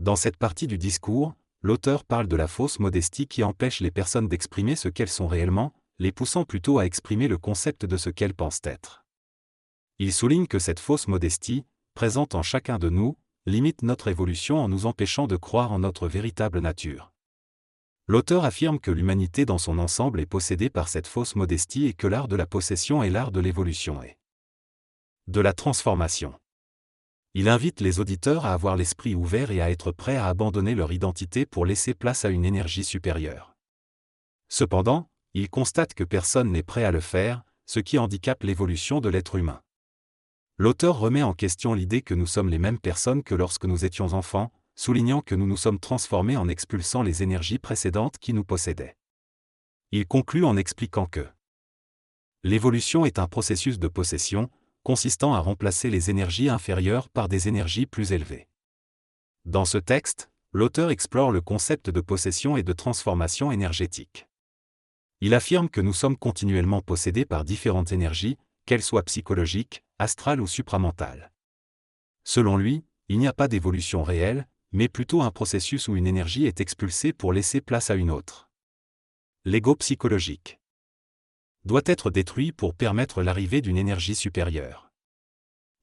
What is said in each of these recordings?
Dans cette partie du discours, l'auteur parle de la fausse modestie qui empêche les personnes d'exprimer ce qu'elles sont réellement, les poussant plutôt à exprimer le concept de ce qu'elles pensent être. Il souligne que cette fausse modestie, présente en chacun de nous, limite notre évolution en nous empêchant de croire en notre véritable nature. L'auteur affirme que l'humanité dans son ensemble est possédée par cette fausse modestie et que l'art de la possession est l'art de l'évolution et de la transformation. Il invite les auditeurs à avoir l'esprit ouvert et à être prêts à abandonner leur identité pour laisser place à une énergie supérieure. Cependant, il constate que personne n'est prêt à le faire, ce qui handicape l'évolution de l'être humain. L'auteur remet en question l'idée que nous sommes les mêmes personnes que lorsque nous étions enfants, soulignant que nous nous sommes transformés en expulsant les énergies précédentes qui nous possédaient. Il conclut en expliquant que l'évolution est un processus de possession, consistant à remplacer les énergies inférieures par des énergies plus élevées. Dans ce texte, l'auteur explore le concept de possession et de transformation énergétique. Il affirme que nous sommes continuellement possédés par différentes énergies, qu'elles soient psychologiques, astrales ou supramentales. Selon lui, il n'y a pas d'évolution réelle, mais plutôt un processus où une énergie est expulsée pour laisser place à une autre. L'ego psychologique doit être détruit pour permettre l'arrivée d'une énergie supérieure.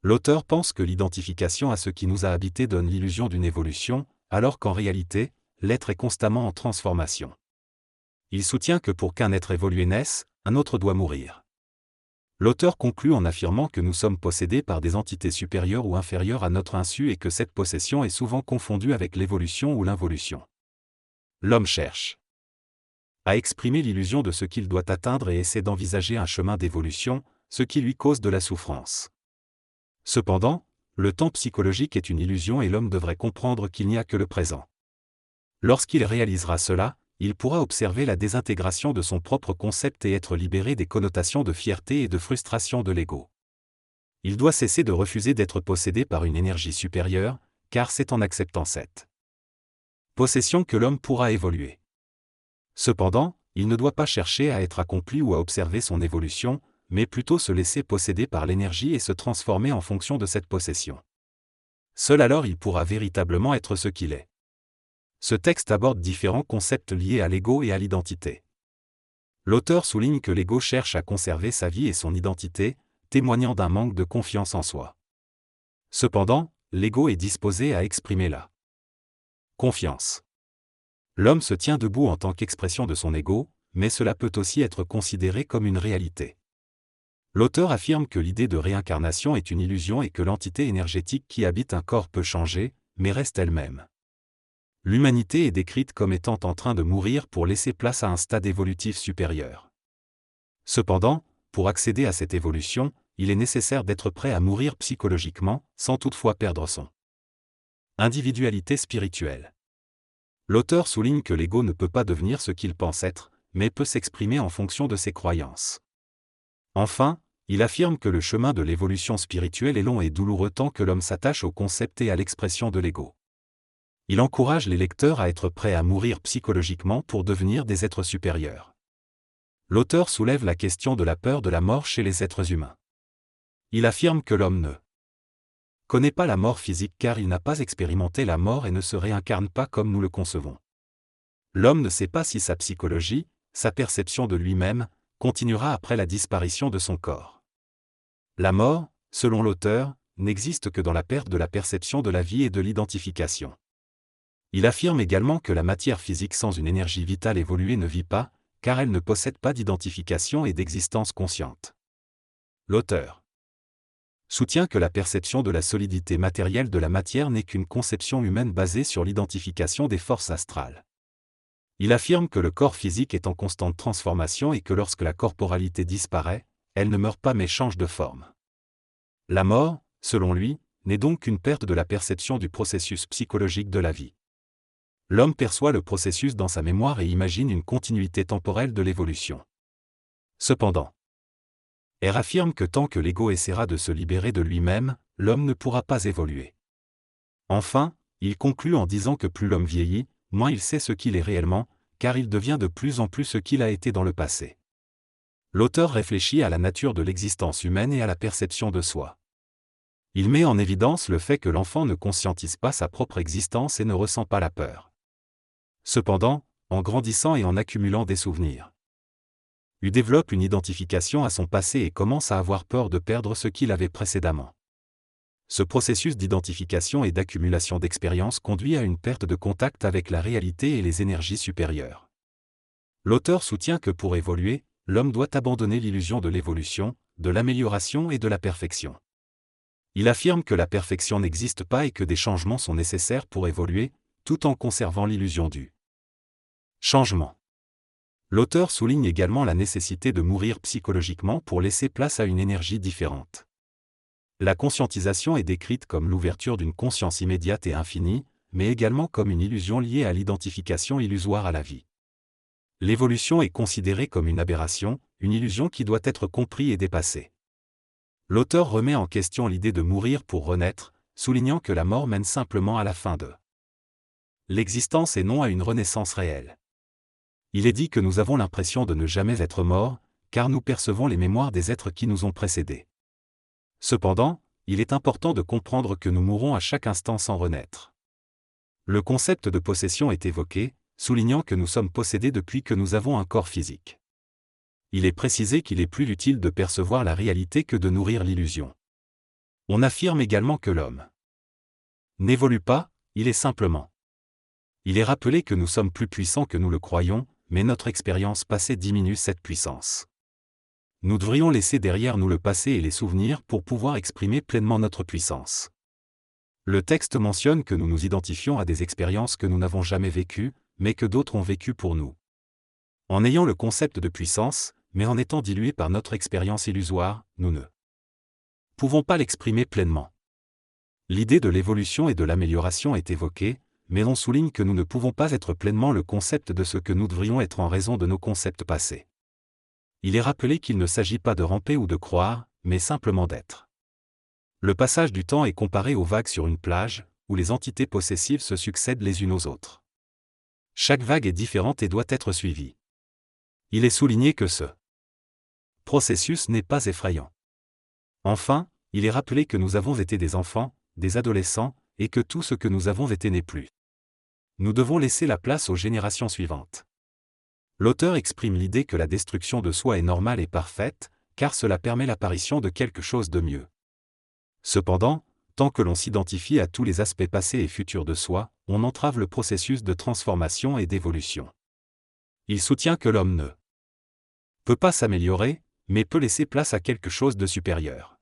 L'auteur pense que l'identification à ce qui nous a habités donne l'illusion d'une évolution, alors qu'en réalité, l'être est constamment en transformation. Il soutient que pour qu'un être évolué naisse, un autre doit mourir. L'auteur conclut en affirmant que nous sommes possédés par des entités supérieures ou inférieures à notre insu et que cette possession est souvent confondue avec l'évolution ou l'involution. L'homme cherche à exprimer l'illusion de ce qu'il doit atteindre et essaie d'envisager un chemin d'évolution, ce qui lui cause de la souffrance. Cependant, le temps psychologique est une illusion et l'homme devrait comprendre qu'il n'y a que le présent. Lorsqu'il réalisera cela, il pourra observer la désintégration de son propre concept et être libéré des connotations de fierté et de frustration de l'ego. Il doit cesser de refuser d'être possédé par une énergie supérieure, car c'est en acceptant cette possession que l'homme pourra évoluer. Cependant, il ne doit pas chercher à être accompli ou à observer son évolution, mais plutôt se laisser posséder par l'énergie et se transformer en fonction de cette possession. Seul alors il pourra véritablement être ce qu'il est. Ce texte aborde différents concepts liés à l'ego et à l'identité. L'auteur souligne que l'ego cherche à conserver sa vie et son identité, témoignant d'un manque de confiance en soi. Cependant, l'ego est disposé à exprimer la confiance. L'homme se tient debout en tant qu'expression de son ego, mais cela peut aussi être considéré comme une réalité. L'auteur affirme que l'idée de réincarnation est une illusion et que l'entité énergétique qui habite un corps peut changer, mais reste elle-même. L'humanité est décrite comme étant en train de mourir pour laisser place à un stade évolutif supérieur. Cependant, pour accéder à cette évolution, il est nécessaire d'être prêt à mourir psychologiquement, sans toutefois perdre son individualité spirituelle. L'auteur souligne que l'ego ne peut pas devenir ce qu'il pense être, mais peut s'exprimer en fonction de ses croyances. Enfin, il affirme que le chemin de l'évolution spirituelle est long et douloureux tant que l'homme s'attache au concept et à l'expression de l'ego. Il encourage les lecteurs à être prêts à mourir psychologiquement pour devenir des êtres supérieurs. L'auteur soulève la question de la peur de la mort chez les êtres humains. Il affirme que l'homme ne connaît pas la mort physique car il n'a pas expérimenté la mort et ne se réincarne pas comme nous le concevons. L'homme ne sait pas si sa psychologie, sa perception de lui-même, continuera après la disparition de son corps. La mort, selon l'auteur, n'existe que dans la perte de la perception de la vie et de l'identification. Il affirme également que la matière physique sans une énergie vitale évoluée ne vit pas, car elle ne possède pas d'identification et d'existence consciente. L'auteur soutient que la perception de la solidité matérielle de la matière n'est qu'une conception humaine basée sur l'identification des forces astrales. Il affirme que le corps physique est en constante transformation et que lorsque la corporalité disparaît, elle ne meurt pas mais change de forme. La mort, selon lui, n'est donc qu'une perte de la perception du processus psychologique de la vie. L'homme perçoit le processus dans sa mémoire et imagine une continuité temporelle de l'évolution. Cependant, R affirme que tant que l'ego essaiera de se libérer de lui-même, l'homme ne pourra pas évoluer. Enfin, il conclut en disant que plus l'homme vieillit, moins il sait ce qu'il est réellement, car il devient de plus en plus ce qu'il a été dans le passé. L'auteur réfléchit à la nature de l'existence humaine et à la perception de soi. Il met en évidence le fait que l'enfant ne conscientise pas sa propre existence et ne ressent pas la peur. Cependant, en grandissant et en accumulant des souvenirs, il développe une identification à son passé et commence à avoir peur de perdre ce qu'il avait précédemment. Ce processus d'identification et d'accumulation d'expériences conduit à une perte de contact avec la réalité et les énergies supérieures. L'auteur soutient que pour évoluer, l'homme doit abandonner l'illusion de l'évolution, de l'amélioration et de la perfection. Il affirme que la perfection n'existe pas et que des changements sont nécessaires pour évoluer, tout en conservant l'illusion du changement. L'auteur souligne également la nécessité de mourir psychologiquement pour laisser place à une énergie différente. La conscientisation est décrite comme l'ouverture d'une conscience immédiate et infinie, mais également comme une illusion liée à l'identification illusoire à la vie. L'évolution est considérée comme une aberration, une illusion qui doit être comprise et dépassée. L'auteur remet en question l'idée de mourir pour renaître, soulignant que la mort mène simplement à la fin de l'existence et non à une renaissance réelle. Il est dit que nous avons l'impression de ne jamais être morts, car nous percevons les mémoires des êtres qui nous ont précédés. Cependant, il est important de comprendre que nous mourrons à chaque instant sans renaître. Le concept de possession est évoqué, soulignant que nous sommes possédés depuis que nous avons un corps physique. Il est précisé qu'il est plus utile de percevoir la réalité que de nourrir l'illusion. On affirme également que l'homme n'évolue pas, il est simplement. Il est rappelé que nous sommes plus puissants que nous le croyons, mais notre expérience passée diminue cette puissance. Nous devrions laisser derrière nous le passé et les souvenirs pour pouvoir exprimer pleinement notre puissance. Le texte mentionne que nous nous identifions à des expériences que nous n'avons jamais vécues, mais que d'autres ont vécues pour nous. En ayant le concept de puissance, mais en étant dilués par notre expérience illusoire, nous ne pouvons pas l'exprimer pleinement. L'idée de l'évolution et de l'amélioration est évoquée, mais on souligne que nous ne pouvons pas être pleinement le concept de ce que nous devrions être en raison de nos concepts passés. Il est rappelé qu'il ne s'agit pas de ramper ou de croire, mais simplement d'être. Le passage du temps est comparé aux vagues sur une plage, où les entités possessives se succèdent les unes aux autres. Chaque vague est différente et doit être suivie. Il est souligné que ce processus n'est pas effrayant. Enfin, il est rappelé que nous avons été des enfants, des adolescents, et que tout ce que nous avons été n'est plus. Nous devons laisser la place aux générations suivantes. L'auteur exprime l'idée que la destruction de soi est normale et parfaite, car cela permet l'apparition de quelque chose de mieux. Cependant, tant que l'on s'identifie à tous les aspects passés et futurs de soi, on entrave le processus de transformation et d'évolution. Il soutient que l'homme ne peut pas s'améliorer, mais peut laisser place à quelque chose de supérieur.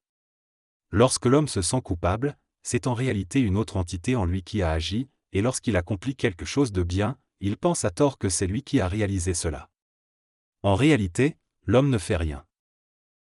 Lorsque l'homme se sent coupable, c'est en réalité une autre entité en lui qui a agi, et lorsqu'il accomplit quelque chose de bien, il pense à tort que c'est lui qui a réalisé cela. En réalité, l'homme ne fait rien.